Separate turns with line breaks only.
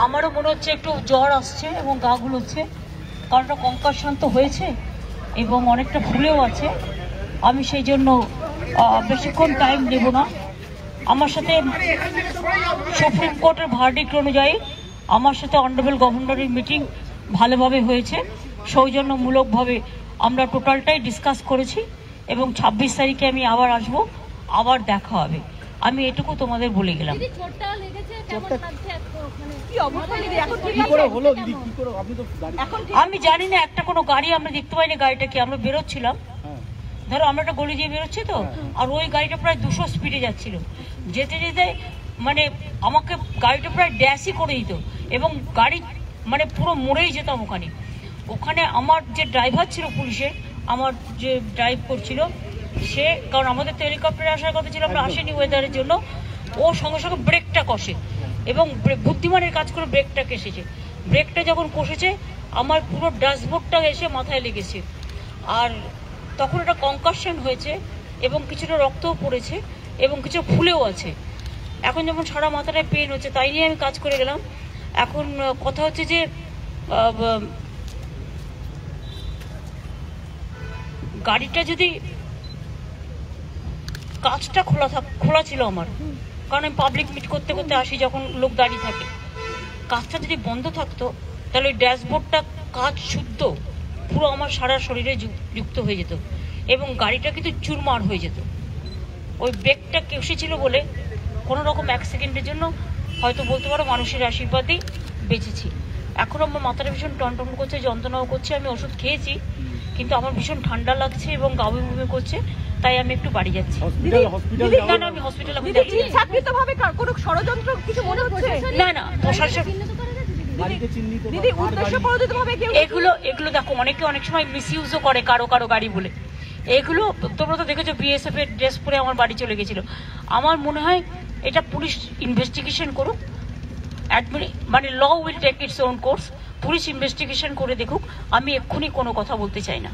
আমারও মনে হচ্ছে একটু জ্বর আসছে এবং গা গুলোচ্ছে, কারণ একটা কঙ্কাশন তো হয়েছে এবং অনেকটা ফুলেও আছে। আমি সেই জন্য বেশিক্ষণ টাইম নেব না। আমার সাথে সুপ্রিম কোর্টের ভার্ডিক্ট অনুযায়ী আমার সাথে অনারেবল গভর্নরের মিটিং ভালোভাবে হয়েছে, সৌজন্যমূলকভাবে আমরা টোটালটাই ডিসকাস করেছি এবং 26 তারিখে আমি আবার আসব, আবার দেখা হবে। আমি এটুকু তোমাদের বলে গেলাম। আমি জানি না, একটা কোনো গাড়ি আমরা দেখতে পাইনি, গাড়িটা কি, আমরা বেরোচ্ছিলাম, ধরো আমরা একটা গলি দিয়ে বেরোচ্ছি তো, আর ওই গাড়িটা প্রায় 200 স্পিডে যাচ্ছিল, যেতে যেতে মানে আমাকে গাড়িটা প্রায় ড্যাশই করে দিত এবং গাড়ি মানে পুরো মরেই যেতাম ওখানে। আমার যে ড্রাইভার ছিল পুলিশের, আমার যে ড্রাইভ করছিল সে, কারণ আমাদের তো হেলিকপ্টারে আসার কথা ছিল, আমরা আসিনি ওয়েদারের জন্য, ও সঙ্গে সঙ্গে ব্রেকটা কষে এবং বুদ্ধিমানের কাজ করে ব্রেকটা কেসেছে। ব্রেকটা যখন কষেছে আমার পুরো ড্যাশবোর্ডটা এসে মাথায় লেগেছে, আর তখন একটা কনকাশন হয়েছে এবং কিছুটা রক্তও পড়েছে এবং কিছু ফুলেও আছে। এখন যেমন সারা মাথাটায় পেন হচ্ছে, তাই নিয়ে আমি কাজ করে গেলাম। এখন কথা হচ্ছে যে গাড়িটা যদি কাঁচটা খোলা ছিল আমার, কারণ আমি পাবলিক মিট করতে করতে আসি যখন লোক দাঁড়িয়ে থাকে, কাঁচটা যদি বন্ধ থাকতো তাহলে ওই ড্যাশবোর্ডটা কাঁচ শুদ্ধ পুরো আমার সারা শরীরে যুক্ত হয়ে যেত এবং গাড়িটা কিন্তু চুরমার হয়ে যেত। ওই ব্রেকটা কেসেছিল বলে কোনো রকম 1 সেকেন্ডের জন্য হয়তো বলতে পারো মানুষের আশীর্বাদেই বেঁচেছি। এখন আমার মাথাটা ভীষণ টনটন করছে, যন্ত্রণাও করছে, আমি ওষুধ খেয়েছি কিন্তু আমার ভীষণ ঠান্ডা লাগছে এবং গা বমি করছে, তাই আমি একটু বাড়ি যাচ্ছি। না, আমি হসপিটালে না প্রশাসন এগুলো দেখো, অনেকে অনেক সময় মিসইউজও করে কারো গাড়ি বলে। এগুলো তোমরা তো দেখেছো, বিএসএফ এর ড্রেস পরে আমার বাড়ি চলে গেছিল। আমার মনে হয় এটা পুলিশ ইনভেস্টিগেশন করুক, মানে law will take its own course, police investigation করে দেখুক। আমি এক্ষুনি কোনো কথা বলতে চাই না।